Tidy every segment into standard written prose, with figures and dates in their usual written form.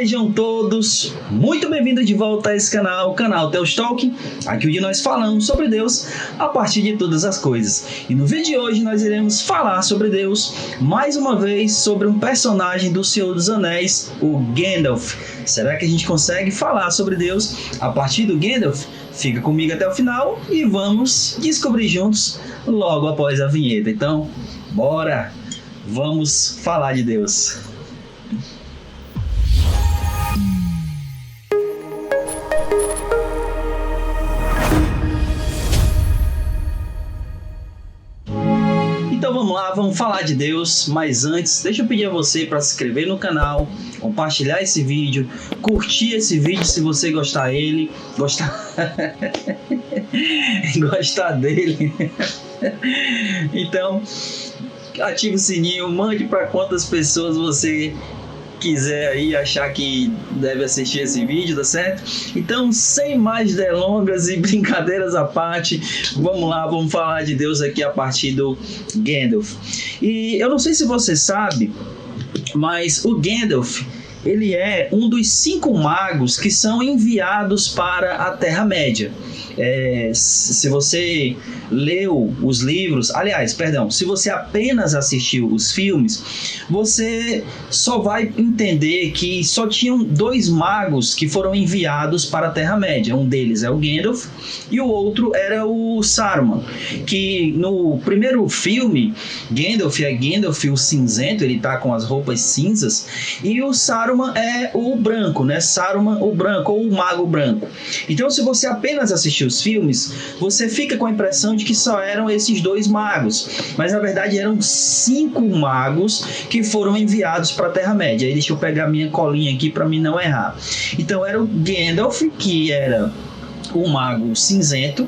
Sejam todos muito bem-vindos de volta a esse canal, o canal Theos Talk, aqui onde nós falamos sobre Deus a partir de todas as coisas. E no vídeo de hoje nós iremos falar sobre Deus, mais uma vez sobre um personagem do Senhor dos Anéis, o Gandalf. Será que a gente consegue falar sobre Deus a partir do Gandalf? Fica comigo até o final e vamos descobrir juntos logo após a vinheta. Então, bora! Vamos falar de Deus. Então vamos lá, vamos falar de Deus, mas antes, deixa eu pedir a você para se inscrever no canal, compartilhar esse vídeo, curtir esse vídeo se você gostar dele, gostar dele. Então, ative o sininho, mande para quantas pessoas você quiser aí achar que deve assistir esse vídeo, tá certo? Então, sem mais delongas e brincadeiras à parte, vamos lá, vamos falar de Deus aqui a partir do Gandalf. E eu não sei se você sabe, mas o Gandalf, ele é um dos 5 magos que são enviados para a Terra-média. Se você leu os livros, se você apenas assistiu os filmes, você só vai entender que só tinham 2 magos que foram enviados para a Terra-média. Um deles é o Gandalf e o outro era o Saruman, que no primeiro filme, Gandalf é Gandalf o cinzento, ele tá com as roupas cinzas, e o Saruman é o branco, né? Saruman o branco, ou o mago branco. Então, se você apenas assistiu os filmes, você fica com a impressão de que só eram esses 2 magos, mas na verdade eram 5 magos que foram enviados para a Terra-média. Aí deixa eu pegar minha colinha aqui para mim não errar. Então era o Gandalf, que era o mago cinzento,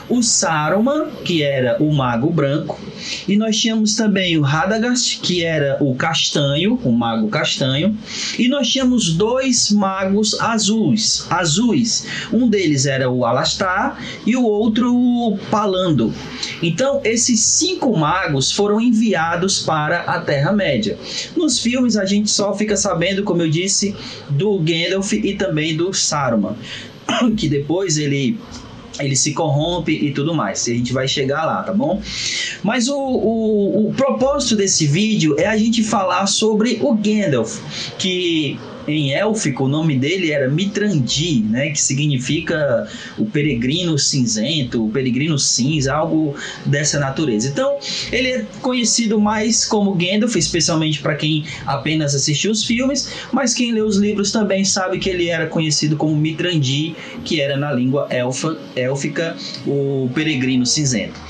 o Saruman, que era o mago branco, e nós tínhamos também o Radagast, que era o castanho, o mago castanho, e nós tínhamos 2 magos azuis. Um deles era o Alastar e o outro o Palando. Então esses 5 magos foram enviados para a Terra-média. Nos filmes a gente só fica sabendo, como eu disse, do Gandalf e também do Saruman, que depois ele se corrompe e tudo mais. A gente vai chegar lá, tá bom? Mas o propósito desse vídeo é a gente falar sobre o Gandalf, que em élfico o nome dele era Mithrandi, né, que significa o peregrino cinzento, o peregrino cinza, algo dessa natureza. Então, ele é conhecido mais como Gandalf, especialmente para quem apenas assistiu os filmes, mas quem lê os livros também sabe que ele era conhecido como Mithrandi, que era na língua élfica o peregrino cinzento.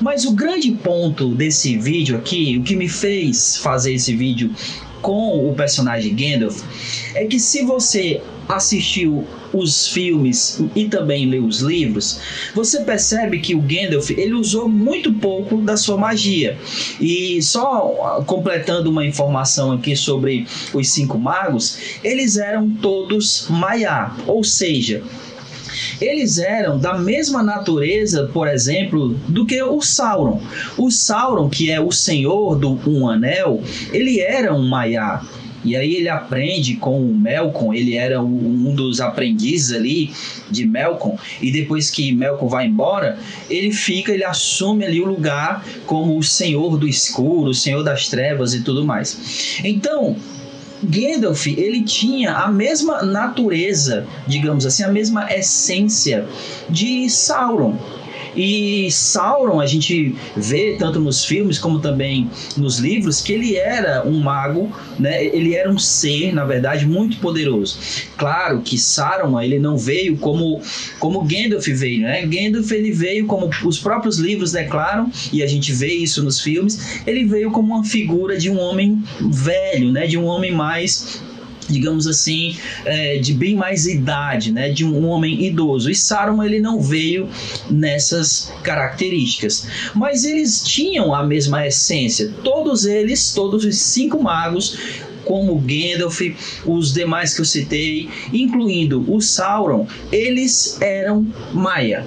Mas o grande ponto desse vídeo aqui, o que me fez fazer esse vídeo com o personagem Gandalf, é que se você assistiu os filmes e também leu os livros, você percebe que o Gandalf, ele usou muito pouco da sua magia. E só completando uma informação aqui sobre os 5 magos, eles eram todos Maiar, ou seja, eles eram da mesma natureza, por exemplo, do que o Sauron. O Sauron, que é o senhor do Um Anel, ele era um Maiar. E aí ele aprende com o Melkor, ele era um dos aprendizes ali de Melkor, e depois que Melkor vai embora, ele assume ali o lugar como o senhor do escuro, o senhor das trevas e tudo mais. Então, Gandalf, ele tinha a mesma natureza, digamos assim, a mesma essência de Sauron. E Sauron, a gente vê tanto nos filmes como também nos livros, que ele era um mago, né? Ele era um ser, na verdade, muito poderoso. Claro que Saruman, ele não veio como Gandalf veio, né? Gandalf, ele veio como os próprios livros declaram, e a gente vê isso nos filmes, ele veio como uma figura de um homem velho, né? De um homem mais, digamos assim, de bem mais idade, né, de um homem idoso. E Saruman, ele não veio nessas características, mas eles tinham a mesma essência. Todos os 5 magos, como Gandalf, os demais que eu citei, incluindo o Sauron, eles eram Maiar.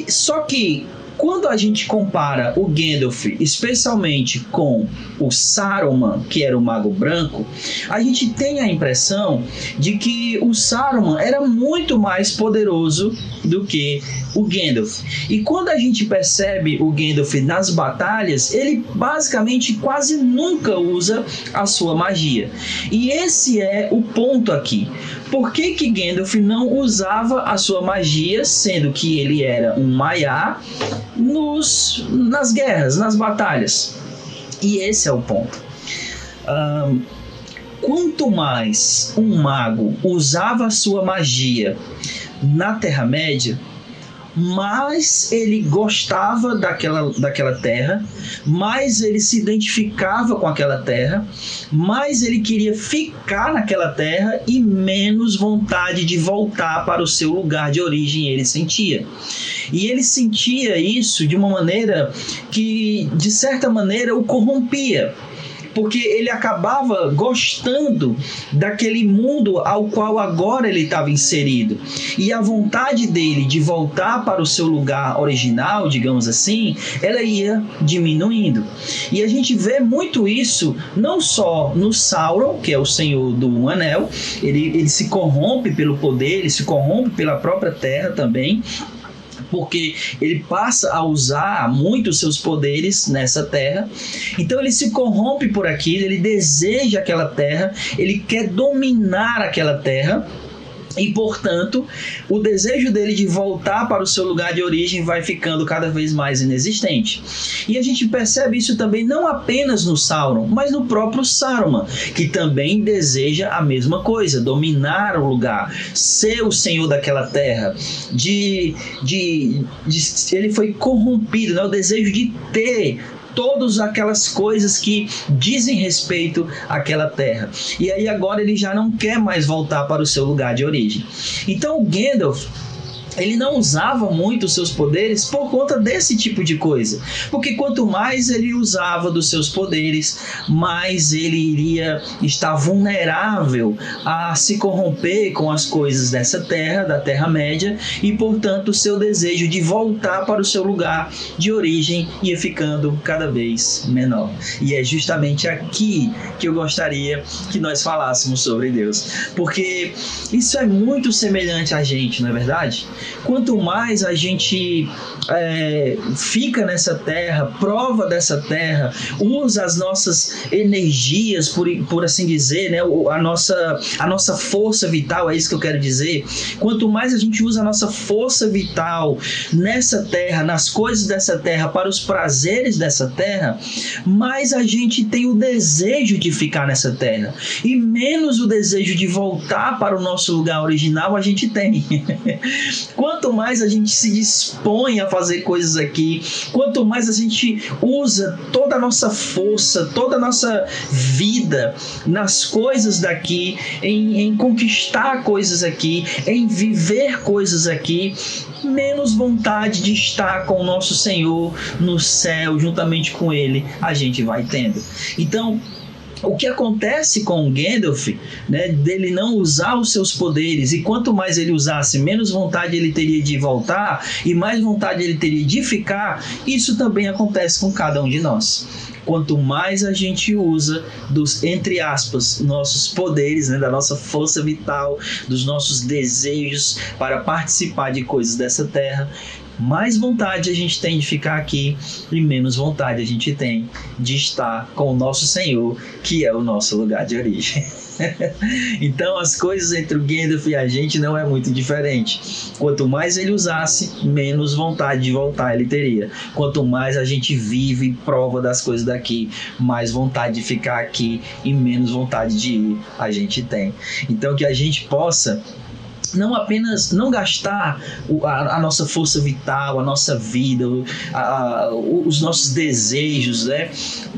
Só que quando a gente compara o Gandalf, especialmente com o Saruman, que era o Mago Branco, a gente tem a impressão de que o Saruman era muito mais poderoso do que o Gandalf. E quando a gente percebe o Gandalf nas batalhas, ele basicamente quase nunca usa a sua magia. E esse é o ponto aqui. Por que que Gandalf não usava a sua magia, sendo que ele era um Maiar, nas guerras, nas batalhas? E esse é o ponto. Quanto mais um mago usava a sua magia na Terra-média, mais ele gostava daquela terra, mais ele se identificava com aquela terra, mais ele queria ficar naquela terra e menos vontade de voltar para o seu lugar de origem ele sentia. E ele sentia isso de uma maneira que, de certa maneira, o corrompia, porque ele acabava gostando daquele mundo ao qual agora ele estava inserido. E a vontade dele de voltar para o seu lugar original, digamos assim, ela ia diminuindo. E a gente vê muito isso não só no Sauron, que é o Senhor do Anel, ele se corrompe pelo poder, ele se corrompe pela própria terra também, porque ele passa a usar muito os seus poderes nessa terra. Então ele se corrompe por aquilo, ele deseja aquela terra, ele quer dominar aquela terra. E, portanto, o desejo dele de voltar para o seu lugar de origem vai ficando cada vez mais inexistente. E a gente percebe isso também não apenas no Sauron, mas no próprio Saruman, que também deseja a mesma coisa, dominar o lugar, ser o senhor daquela terra. Ele foi corrompido, né? O desejo de ter todas aquelas coisas que dizem respeito àquela terra. E aí agora ele já não quer mais voltar para o seu lugar de origem. Então o Gandalf, ele não usava muito os seus poderes por conta desse tipo de coisa. Porque quanto mais ele usava dos seus poderes, mais ele iria estar vulnerável a se corromper com as coisas dessa terra, da Terra-média, e, portanto, o seu desejo de voltar para o seu lugar de origem ia ficando cada vez menor. E é justamente aqui que eu gostaria que nós falássemos sobre Deus. Porque isso é muito semelhante a gente, não é verdade? Quanto mais a gente fica nessa terra, prova dessa terra, usa as nossas energias, por assim dizer, né? a nossa força vital, é isso que eu quero dizer. Quanto mais a gente usa a nossa força vital nessa terra, nas coisas dessa terra, para os prazeres dessa terra, mais a gente tem o desejo de ficar nessa terra e menos o desejo de voltar para o nosso lugar original a gente tem. Quanto mais a gente se dispõe a fazer coisas aqui, quanto mais a gente usa toda a nossa força, toda a nossa vida nas coisas daqui, em conquistar coisas aqui, em viver coisas aqui, menos vontade de estar com o nosso Senhor no céu, juntamente com Ele, a gente vai tendo. Então, o que acontece com o Gandalf, né, dele não usar os seus poderes, e quanto mais ele usasse, menos vontade ele teria de voltar e mais vontade ele teria de ficar, isso também acontece com cada um de nós. Quanto mais a gente usa dos, entre aspas, nossos poderes, né, da nossa força vital, dos nossos desejos para participar de coisas dessa terra, mais vontade a gente tem de ficar aqui e menos vontade a gente tem de estar com o nosso Senhor, que é o nosso lugar de origem. Então as coisas entre o Gandalf e a gente não é muito diferente. Quanto mais ele usasse, menos vontade de voltar ele teria. Quanto mais a gente vive e prova das coisas daqui, mais vontade de ficar aqui e menos vontade de ir a gente tem. Então que a gente possa não apenas não gastar a nossa força vital, a nossa vida, os nossos desejos, né?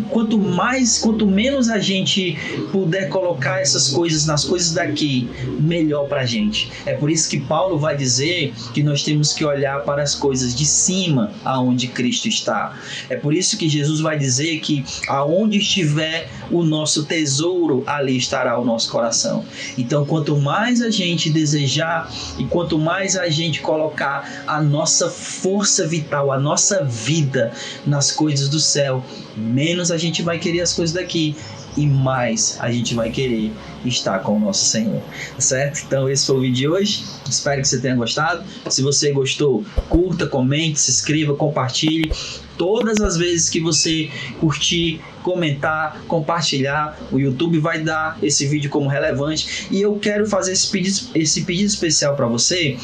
Quanto menos a gente puder colocar essas coisas nas coisas daqui, melhor para a gente. É por isso que Paulo vai dizer que nós temos que olhar para as coisas de cima, aonde Cristo está. É por isso que Jesus vai dizer que aonde estiver o nosso tesouro, ali estará o nosso coração. Então, quanto mais a gente desejar desejar, e quanto mais a gente colocar a nossa força vital, a nossa vida nas coisas do céu, menos a gente vai querer as coisas daqui e mais a gente vai querer estar com o nosso Senhor, certo? Então esse foi o vídeo de hoje, espero que você tenha gostado. Se você gostou, curta, comente, se inscreva, compartilhe. Todas as vezes que você curtir, comentar, compartilhar, o YouTube vai dar esse vídeo como relevante. E eu quero fazer esse pedido especial para você,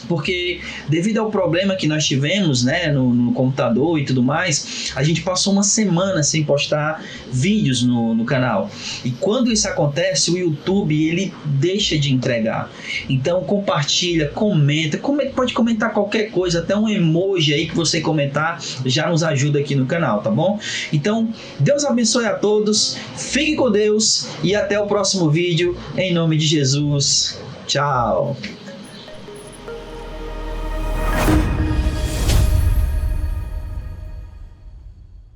porque devido ao problema que nós tivemos, né, no computador e tudo mais, a gente passou uma semana sem postar vídeos no canal. E quando isso acontece, o YouTube ele deixa de entregar. Então compartilha, comenta, pode comentar qualquer coisa, até um emoji aí que você comentar já nos ajuda aqui no canal, tá bom? Então Deus abençoe a todos, fique com Deus e até o próximo vídeo, em nome de Jesus. Tchau!